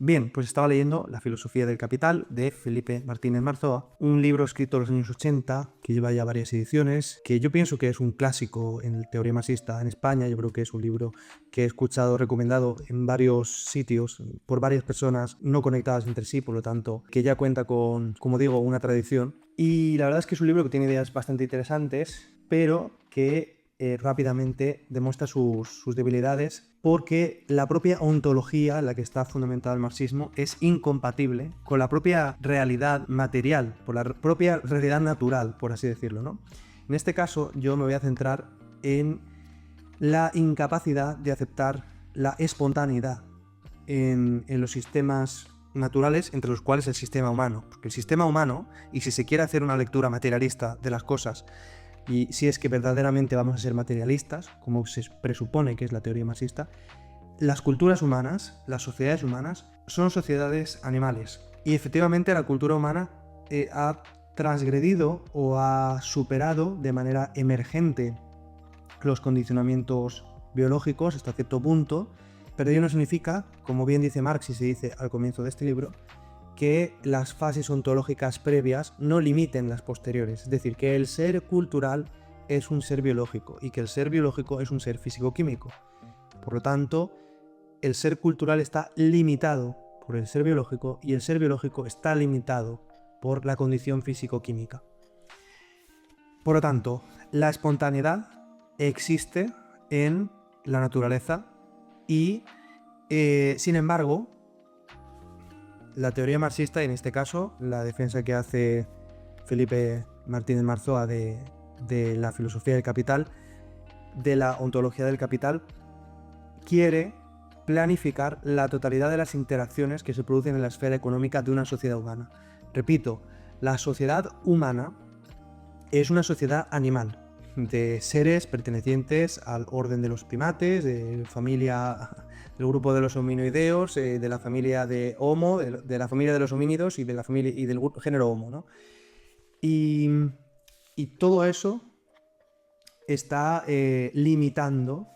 Bien, pues estaba leyendo La filosofía del capital de Felipe Martínez Marzoa, un libro escrito en los años 80 que lleva ya varias ediciones, que yo pienso que es un clásico en teoría marxista en España. Yo creo que es un libro que he escuchado recomendado en varios sitios por varias personas no conectadas entre sí, por lo tanto, que ya cuenta con, como digo, una tradición. Y la verdad es que es un libro que tiene ideas bastante interesantes, pero que rápidamente demuestra sus debilidades, porque la propia ontología en la que está fundamentado el marxismo es incompatible con la propia realidad material, por la propia realidad natural, por así decirlo, ¿no? En este caso yo me voy a centrar en la incapacidad de aceptar la espontaneidad en los sistemas naturales, entre los cuales el sistema humano. Porque el sistema humano, y si se quiere hacer una lectura materialista de las cosas, y si es que verdaderamente vamos a ser materialistas, como se presupone que es la teoría marxista, las culturas humanas, las sociedades humanas, son sociedades animales. Y efectivamente la cultura humana ha transgredido o ha superado de manera emergente los condicionamientos biológicos hasta cierto punto, pero ello no significa, como bien dice Marx y se dice al comienzo de este libro, que las fases ontológicas previas no limiten las posteriores. Es decir, que el ser cultural es un ser biológico y que el ser biológico es un ser físico-químico. Por lo tanto, el ser cultural está limitado por el ser biológico y el ser biológico está limitado por la condición físico-química. Por lo tanto, la espontaneidad existe en la naturaleza y, sin embargo, la teoría marxista, y en este caso la defensa que hace Felipe Martínez Marzoa de la filosofía del capital, de la ontología del capital, quiere planificar la totalidad de las interacciones que se producen en la esfera económica de una sociedad humana. Repito, la sociedad humana es una sociedad animal, de seres pertenecientes al orden de los primates, de familia, del grupo de los hominoideos, de la familia de Homo, de la familia de los homínidos y de la familia y del género Homo, ¿no? Y todo eso está limitando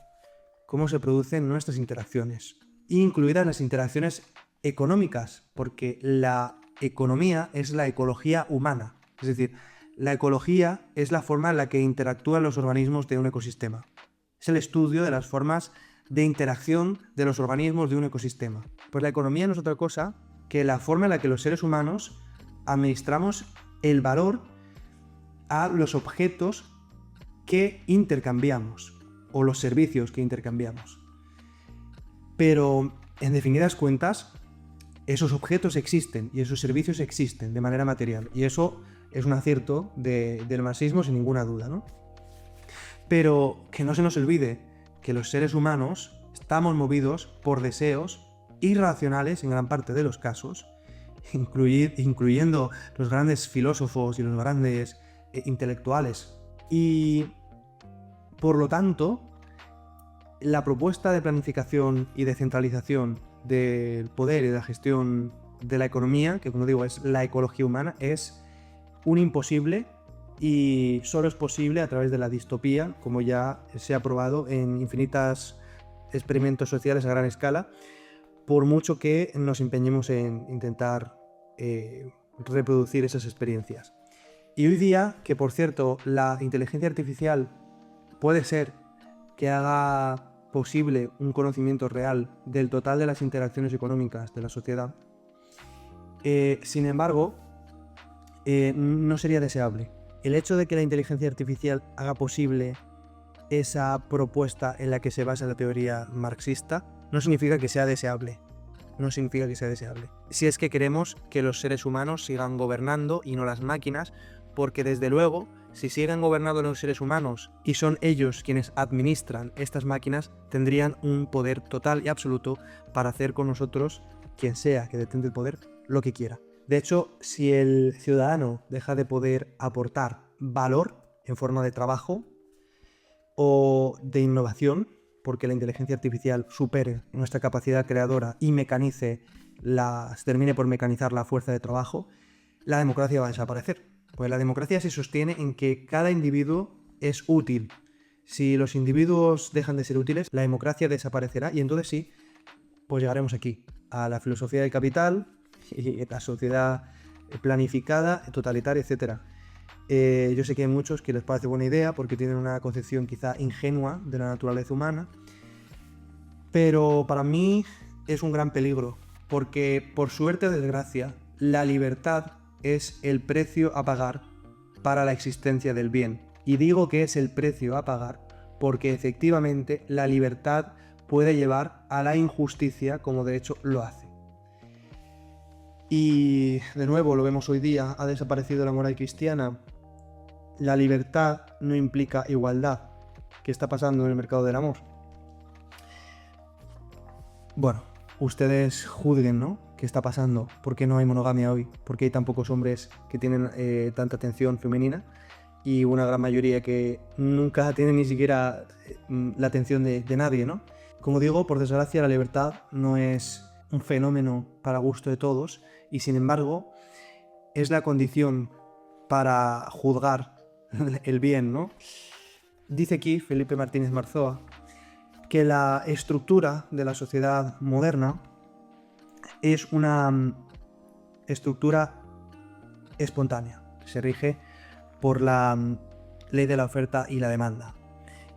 cómo se producen nuestras interacciones, incluidas las interacciones económicas, porque la economía es la ecología humana, es decir, la ecología es la forma en la que interactúan los organismos de un ecosistema. Es el estudio de las formas de interacción de los organismos de un ecosistema. Pues la economía no es otra cosa que la forma en la que los seres humanos administramos el valor a los objetos que intercambiamos o los servicios que intercambiamos. Pero, en definidas cuentas, esos objetos existen y esos servicios existen de manera material, y eso es un acierto del marxismo sin ninguna duda, ¿no? Pero que no se nos olvide que los seres humanos estamos movidos por deseos irracionales en gran parte de los casos, incluyendo los grandes filósofos y los grandes intelectuales. Y, por lo tanto, la propuesta de planificación y de centralización del poder y de la gestión de la economía, que como digo es la ecología humana, es un imposible, y solo es posible a través de la distopía, como ya se ha probado en infinitos experimentos sociales a gran escala, por mucho que nos empeñemos en intentar reproducir esas experiencias. Y hoy día, que por cierto, la inteligencia artificial puede ser que haga posible un conocimiento real del total de las interacciones económicas de la sociedad, sin embargo, no sería deseable. El hecho de que la inteligencia artificial haga posible esa propuesta en la que se basa la teoría marxista no significa que sea deseable. No significa que sea deseable. Si es que queremos que los seres humanos sigan gobernando y no las máquinas, porque desde luego, si siguen gobernando los seres humanos y son ellos quienes administran estas máquinas, tendrían un poder total y absoluto para hacer con nosotros, quien sea que detente el poder, lo que quiera. De hecho, si el ciudadano deja de poder aportar valor en forma de trabajo o de innovación, porque la inteligencia artificial supere nuestra capacidad creadora y termine por mecanizar la fuerza de trabajo, la democracia va a desaparecer. Pues la democracia se sostiene en que cada individuo es útil. Si los individuos dejan de ser útiles, la democracia desaparecerá y entonces sí, pues llegaremos aquí, a la filosofía del capital y la sociedad planificada, totalitaria, etc. Yo sé que hay muchos que les parece buena idea porque tienen una concepción quizá ingenua de la naturaleza humana, pero para mí es un gran peligro, porque por suerte o desgracia, la libertad es el precio a pagar para la existencia del bien. Y digo que es el precio a pagar porque efectivamente la libertad puede llevar a la injusticia, como de hecho lo hace. Y de nuevo lo vemos hoy día, ha desaparecido la moral cristiana. La libertad no implica igualdad. ¿Qué está pasando en el mercado del amor? Bueno, ustedes juzguen, ¿no? ¿Qué está pasando? ¿Por qué no hay monogamia hoy? ¿Por qué hay tan pocos hombres que tienen tanta atención femenina? Y una gran mayoría que nunca tienen ni siquiera la atención de nadie, ¿no? Como digo, por desgracia, la libertad no es un fenómeno para gusto de todos y, sin embargo, es la condición para juzgar el bien, ¿no? Dice aquí Felipe Martínez Marzoa que la estructura de la sociedad moderna es una estructura espontánea, se rige por la ley de la oferta y la demanda,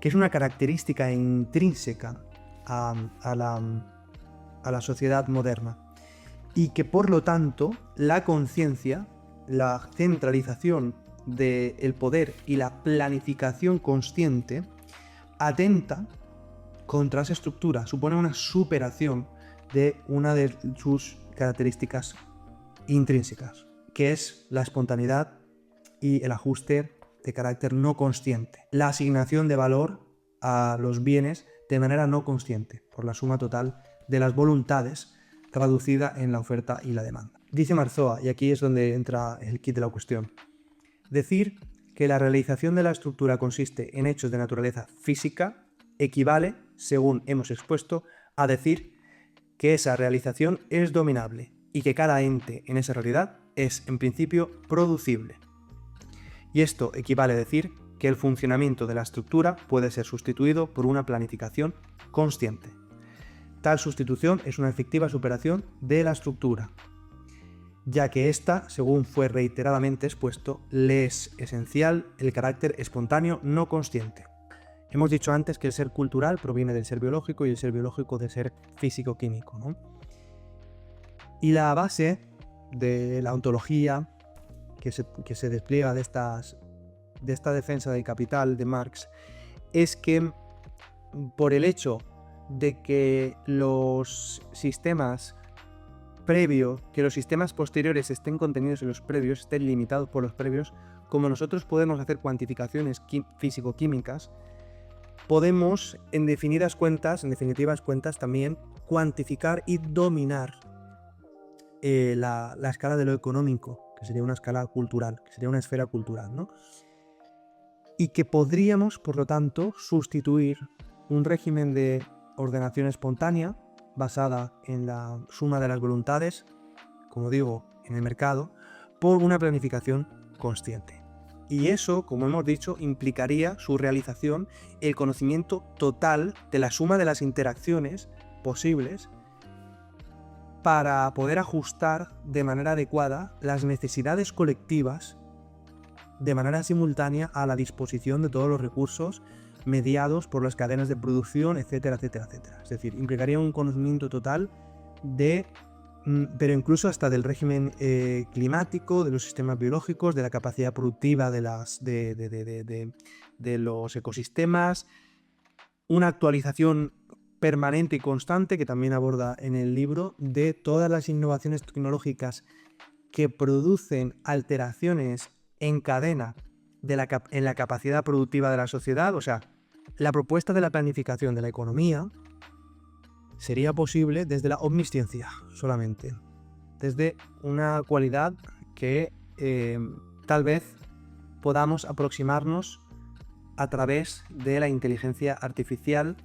que es una característica intrínseca a la sociedad moderna y que por lo tanto la conciencia, la centralización del poder y la planificación consciente atenta contra esa estructura, supone una superación de una de sus características intrínsecas, que es la espontaneidad y el ajuste de carácter no consciente, la asignación de valor a los bienes de manera no consciente, por la suma total de las voluntades traducida en la oferta y la demanda. Dice Marzoa, y aquí es donde entra el kit de la cuestión, decir que la realización de la estructura consiste en hechos de naturaleza física equivale, según hemos expuesto, a decir que esa realización es dominable y que cada ente en esa realidad es, en principio, producible. Y esto equivale a decir que el funcionamiento de la estructura puede ser sustituido por una planificación consciente. Tal sustitución es una efectiva superación de la estructura, ya que ésta, según fue reiteradamente expuesto, le es esencial el carácter espontáneo no consciente. Hemos dicho antes que el ser cultural proviene del ser biológico y el ser biológico del ser físico-químico, ¿no? Y la base de la ontología que se despliega de esta defensa del capital de Marx es que por el hecho de que los sistemas previos, que los sistemas posteriores estén contenidos en los previos, estén limitados por los previos, como nosotros podemos hacer cuantificaciones físico-químicas, podemos, en definitivas cuentas, también cuantificar y dominar la escala de lo económico, que sería una escala cultural, que sería una esfera cultural, ¿no? Y que podríamos, por lo tanto, sustituir un régimen de ordenación espontánea basada en la suma de las voluntades, como digo, en el mercado, por una planificación consciente. Y eso, como hemos dicho, implicaría su realización, el conocimiento total de la suma de las interacciones posibles para poder ajustar de manera adecuada las necesidades colectivas de manera simultánea a la disposición de todos los recursos mediados por las cadenas de producción, etcétera, etcétera, etcétera. Es decir, implicaría un conocimiento total pero incluso hasta del régimen climático, de los sistemas biológicos, de la capacidad productiva de los ecosistemas, una actualización permanente y constante que también aborda en el libro de todas las innovaciones tecnológicas que producen alteraciones en cadena en la capacidad productiva de la sociedad. O sea, la propuesta de la planificación de la economía sería posible desde la omnisciencia solamente, desde una cualidad que tal vez podamos aproximarnos a través de la inteligencia artificial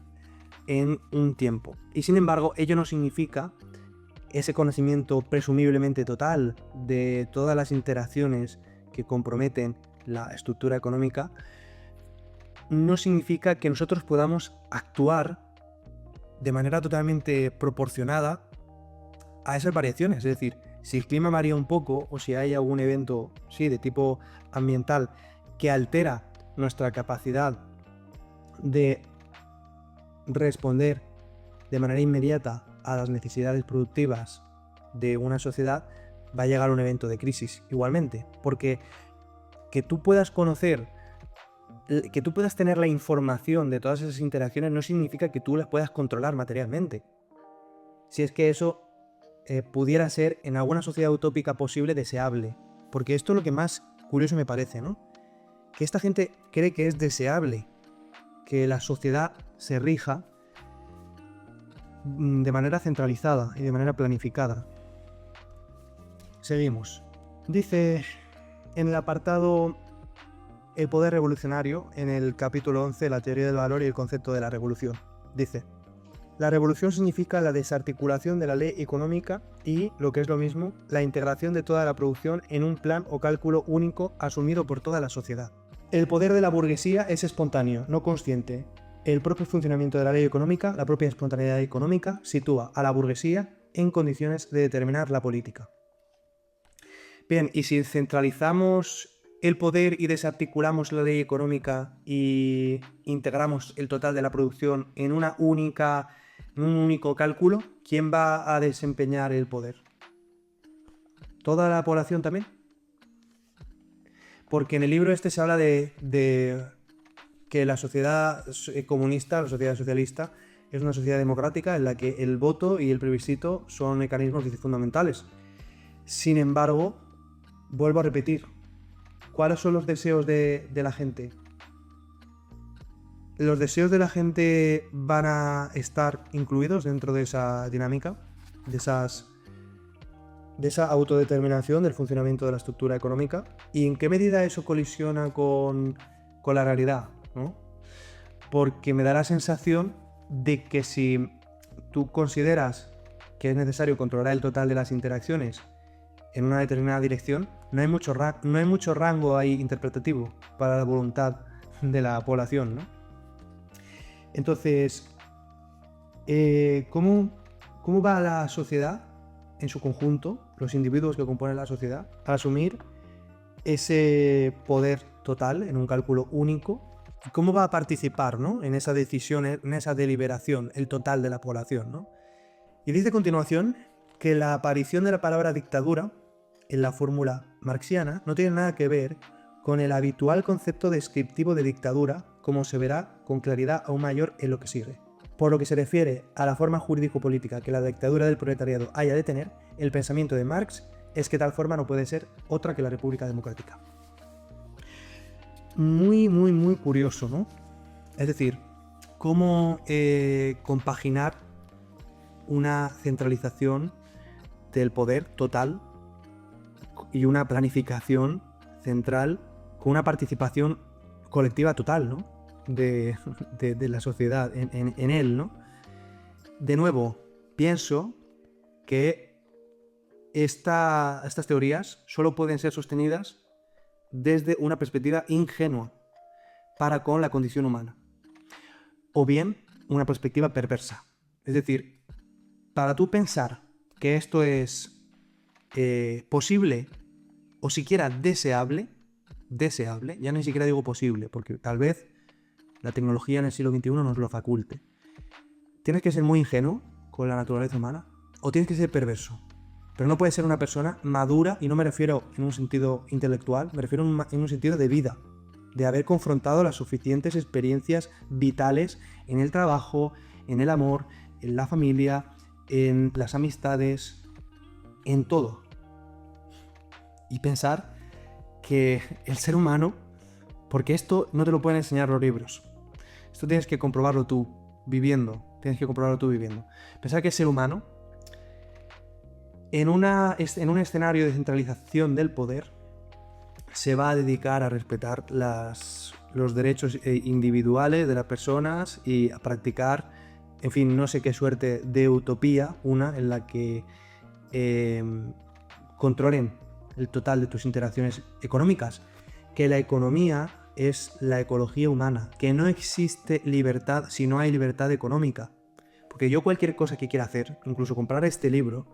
en un tiempo. Y sin embargo, ello no significa ese conocimiento presumiblemente total de todas las interacciones que comprometen la estructura económica, no significa que nosotros podamos actuar de manera totalmente proporcionada a esas variaciones. Es decir, si el clima varía un poco o si hay algún evento, sí, de tipo ambiental que altera nuestra capacidad de responder de manera inmediata a las necesidades productivas de una sociedad, va a llegar un evento de crisis igualmente. Porque que tú puedas conocer, que tú puedas tener la información de todas esas interacciones no significa que tú las puedas controlar materialmente. Si es que eso pudiera ser en alguna sociedad utópica posible deseable. Porque esto es lo que más curioso me parece, ¿no? Que esta gente cree que es deseable que la sociedad se rija de manera centralizada y de manera planificada. Seguimos. Dice en el apartado El poder revolucionario, en el capítulo 11, la teoría del valor y el concepto de la revolución. Dice: la revolución significa la desarticulación de la ley económica y, lo que es lo mismo, la integración de toda la producción en un plan o cálculo único asumido por toda la sociedad. El poder de la burguesía es espontáneo, no consciente. El propio funcionamiento de la ley económica, la propia espontaneidad económica, sitúa a la burguesía en condiciones de determinar la política. Bien, y si centralizamos el poder y desarticulamos la ley económica y integramos el total de la producción en un único cálculo, ¿quién va a desempeñar el poder? ¿Toda la población también? Porque en el libro este se habla de que la sociedad comunista, la sociedad socialista, es una sociedad democrática en la que el voto y el plebiscito son mecanismos fundamentales. Sin embargo, vuelvo a repetir, ¿cuáles son los deseos de la gente? ¿Los deseos de la gente van a estar incluidos dentro de esa dinámica? De esa autodeterminación del funcionamiento de la estructura económica. ¿Y en qué medida eso colisiona con la realidad, ¿no? Porque me da la sensación de que si tú consideras que es necesario controlar el total de las interacciones en una determinada dirección, no hay mucho rango ahí interpretativo para la voluntad de la población, ¿no? Entonces, ¿cómo va la sociedad en su conjunto, los individuos que componen la sociedad, a asumir ese poder total en un cálculo único? ¿Cómo va a participar, ¿no?, en esa decisión, en esa deliberación, el total de la población, ¿no? Y dice a continuación que la aparición de la palabra dictadura en la fórmula marxiana no tiene nada que ver con el habitual concepto descriptivo de dictadura, como se verá con claridad aún mayor en lo que sigue. Por lo que se refiere a la forma jurídico-política que la dictadura del proletariado haya de tener, el pensamiento de Marx es que tal forma no puede ser otra que la República Democrática. Muy, muy, muy curioso, ¿no? Es decir, cómo compaginar una centralización del poder total y una planificación central con una participación colectiva total, ¿no?, de la sociedad en él, ¿no? De nuevo, pienso que estas teorías solo pueden ser sostenidas desde una perspectiva ingenua para con la condición humana, o bien una perspectiva perversa. Es decir, para tú pensar que esto es posible o siquiera deseable, ya ni siquiera digo posible, porque tal vez la tecnología en el siglo XXI nos lo faculte. Tienes que ser muy ingenuo con la naturaleza humana o tienes que ser perverso. Pero no puedes ser una persona madura, y no me refiero en un sentido intelectual, me refiero en un sentido de vida, de haber confrontado las suficientes experiencias vitales en el trabajo, en el amor, en la familia, en las amistades, en todo. Y pensar que el ser humano, porque esto no te lo pueden enseñar los libros, esto tienes que comprobarlo tú viviendo, Pensar que el ser humano, en un escenario de centralización del poder, se va a dedicar a respetar los derechos individuales de las personas y a practicar, en fin, no sé qué suerte de utopía, una en la que controlen el total de tus interacciones económicas, que la economía es la ecología humana, que no existe libertad si no hay libertad económica, Porque yo cualquier cosa que quiera hacer, incluso comprar este libro,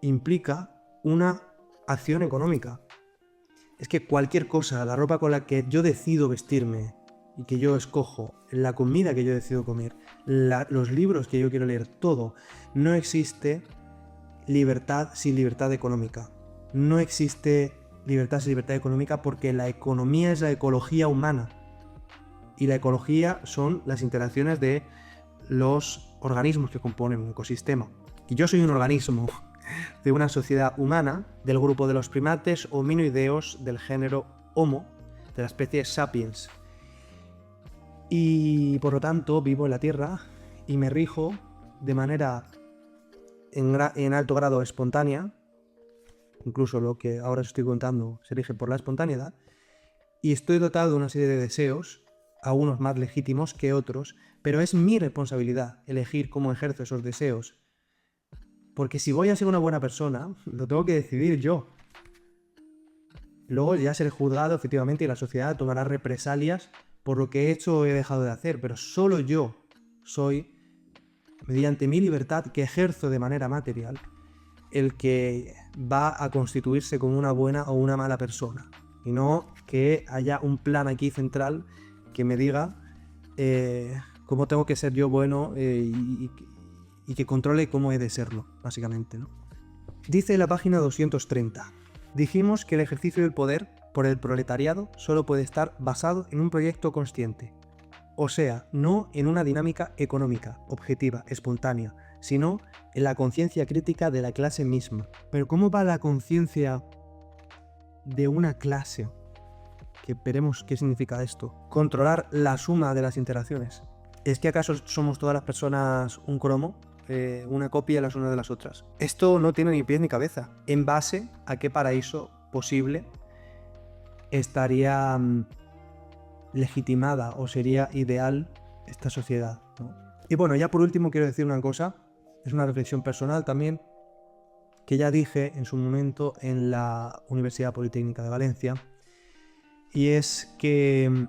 implica una acción económica. Es que cualquier cosa, la ropa con la que yo decido vestirme y que yo escojo, la comida que yo decido comer, los libros que yo quiero leer, todo, no existe libertad sin libertad económica. No existe libertad sin libertad económica porque la economía es la ecología humana. Y la ecología son las interacciones de los organismos que componen un ecosistema. Y yo soy un organismo de una sociedad humana del grupo de los primates hominoideos del género Homo, de la especie Sapiens. Y por lo tanto vivo en la Tierra y me rijo de manera en alto grado espontánea, incluso lo que ahora os estoy contando se rige por la espontaneidad, y estoy dotado de una serie de deseos, algunos más legítimos que otros, pero es mi responsabilidad elegir cómo ejerzo esos deseos. Porque si voy a ser una buena persona, lo tengo que decidir yo. Luego ya seré juzgado efectivamente y la sociedad tomará represalias por lo que he hecho o he dejado de hacer, pero solo yo soy, mediante mi libertad que ejerzo de manera material, el que va a constituirse como una buena o una mala persona. Y no que haya un plan aquí central que me diga cómo tengo que ser yo bueno y que controle cómo he de serlo, básicamente, ¿no? Dice la página 230. Dijimos que el ejercicio del poder por el proletariado solo puede estar basado en un proyecto consciente. O sea, no en una dinámica económica, objetiva, espontánea, sino en la conciencia crítica de la clase misma. Pero ¿cómo va la conciencia de una clase? Que veremos qué significa esto. Controlar la suma de las interacciones. ¿Es que acaso somos todas las personas un cromo? Una copia las unas de las otras. Esto no tiene ni pies ni cabeza. ¿En base a qué paraíso posible estaría legitimada o sería ideal esta sociedad, ¿no? Y bueno, ya por último quiero decir una cosa, es una reflexión personal también, que ya dije en su momento en la Universidad Politécnica de Valencia, y es que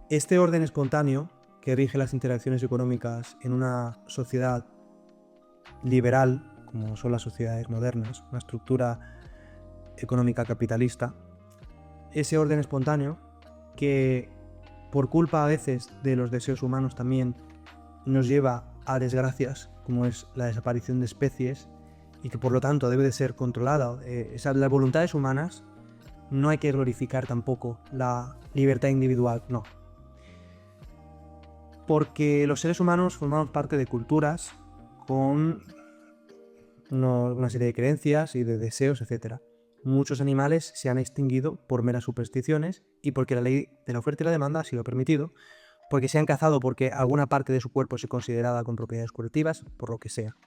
este orden espontáneo que rige las interacciones económicas en una sociedad liberal, como son las sociedades modernas, una estructura económica capitalista, ese orden espontáneo que por culpa a veces de los deseos humanos también nos lleva a desgracias, como es la desaparición de especies, y que por lo tanto debe de ser controlada. Las voluntades humanas, no hay que glorificar tampoco la libertad individual, no. Porque los seres humanos formamos parte de culturas con una serie de creencias y de deseos, etc. Muchos animales se han extinguido por meras supersticiones y porque la ley de la oferta y la demanda así lo ha permitido, porque se han cazado porque alguna parte de su cuerpo se considerada con propiedades curativas, por lo que sea.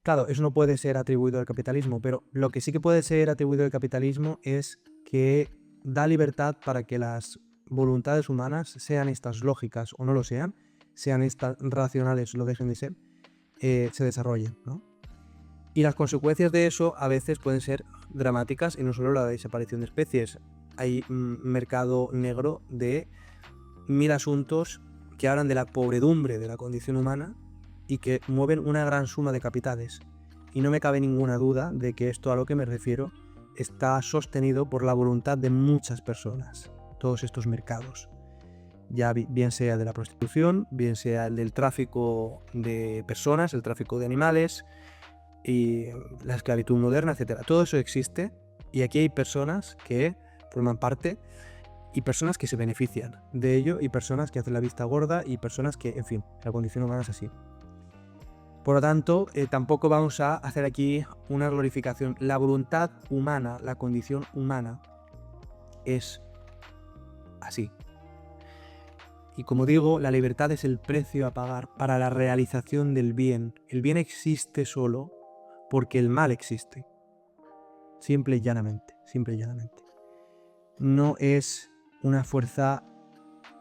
Claro, eso no puede ser atribuido al capitalismo, pero lo que sí que puede ser atribuido al capitalismo es que da libertad para que las voluntades humanas, sean estas lógicas o no lo sean estas racionales o lo dejen de ser, se desarrollen, ¿no? Y las consecuencias de eso a veces pueden ser dramáticas y no solo la desaparición de especies. Hay un mercado negro de 1000 asuntos que hablan de la pobredumbre de la condición humana y que mueven una gran suma de capitales. Y no me cabe ninguna duda de que esto a lo que me refiero está sostenido por la voluntad de muchas personas, todos estos mercados. Ya bien sea de la prostitución, bien sea el del tráfico de personas, el tráfico de animales y la esclavitud moderna, etc. Todo eso existe y aquí hay personas que forman parte y personas que se benefician de ello y personas que hacen la vista gorda y personas que, en fin, la condición humana es así. Por lo tanto, tampoco vamos a hacer aquí una glorificación. La voluntad humana, la condición humana es así. Y como digo, la libertad es el precio a pagar para la realización del bien. El bien existe solo porque el mal existe. Simple y llanamente, simple y llanamente. No es una fuerza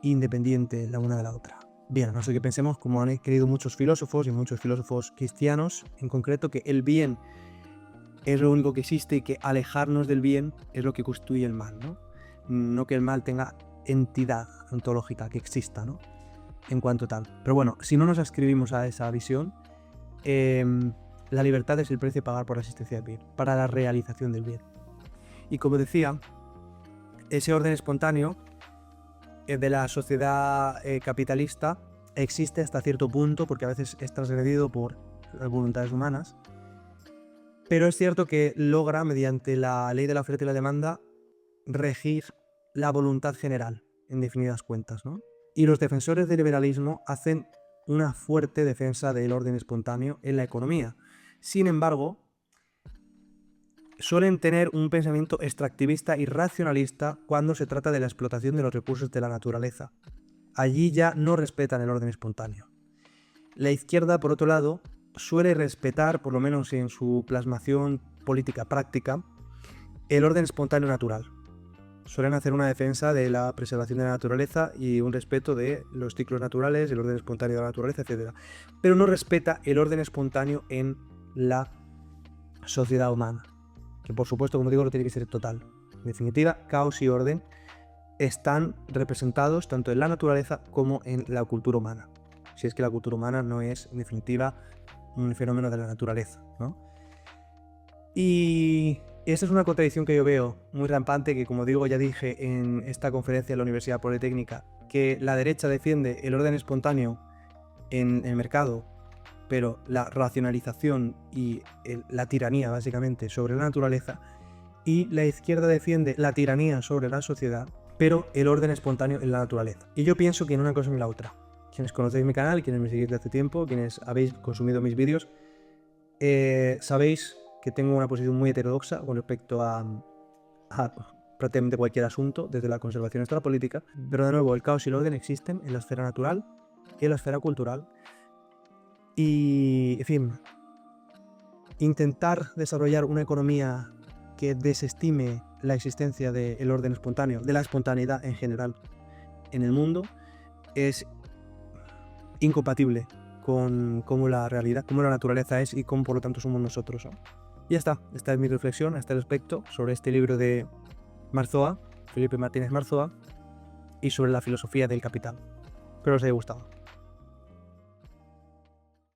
independiente la una de la otra. Bien, no sé qué pensemos, como han querido muchos filósofos y muchos filósofos cristianos, en concreto, que el bien es lo único que existe y que alejarnos del bien es lo que constituye el mal, ¿no? No que el mal tenga entidad ontológica que exista, ¿no? en cuanto tal. Pero bueno, si no nos ascribimos a esa visión, la libertad es el precio a pagar por la existencia del bien, para la realización del bien. Y como decía, ese orden espontáneo de la sociedad capitalista existe hasta cierto punto, porque a veces es transgredido por las voluntades humanas, pero es cierto que logra, mediante la ley de la oferta y la demanda, regir la voluntad general, en definidas cuentas, ¿no? Y los defensores del liberalismo hacen una fuerte defensa del orden espontáneo en la economía. Sin embargo, suelen tener un pensamiento extractivista y racionalista cuando se trata de la explotación de los recursos de la naturaleza. Allí ya no respetan el orden espontáneo. La izquierda, por otro lado, suele respetar, por lo menos en su plasmación política práctica, el orden espontáneo natural. Suelen hacer una defensa de la preservación de la naturaleza y un respeto de los ciclos naturales, el orden espontáneo de la naturaleza, etc. Pero no respeta el orden espontáneo en la sociedad humana, que por supuesto, como digo, no tiene que ser total. En definitiva, caos y orden están representados tanto en la naturaleza como en la cultura humana. Si es que la cultura humana no es, en definitiva, un fenómeno de la naturaleza, ¿no? Y esa es una contradicción que yo veo muy rampante, que como digo, ya dije en esta conferencia en la Universidad Politécnica, que la derecha defiende el orden espontáneo en el mercado, pero la racionalización y la tiranía, básicamente, sobre la naturaleza, y la izquierda defiende la tiranía sobre la sociedad, pero el orden espontáneo en la naturaleza. Y yo pienso que en una cosa ni la otra. Quienes conocéis mi canal, quienes me seguís de hace tiempo, quienes habéis consumido mis vídeos, sabéis que tengo una posición muy heterodoxa con respecto a prácticamente cualquier asunto, desde la conservación hasta la política. Pero de nuevo, el caos y el orden existen en la esfera natural y en la esfera cultural. Y, en fin, intentar desarrollar una economía que desestime la existencia del orden espontáneo, de la espontaneidad en general en el mundo, es incompatible con cómo la realidad, cómo la naturaleza es y cómo por lo tanto somos nosotros, ¿no? Y ya está, esta es mi reflexión a este respecto sobre este libro de Marzoa, Felipe Martínez Marzoa, y sobre la filosofía del capital. Espero os haya gustado.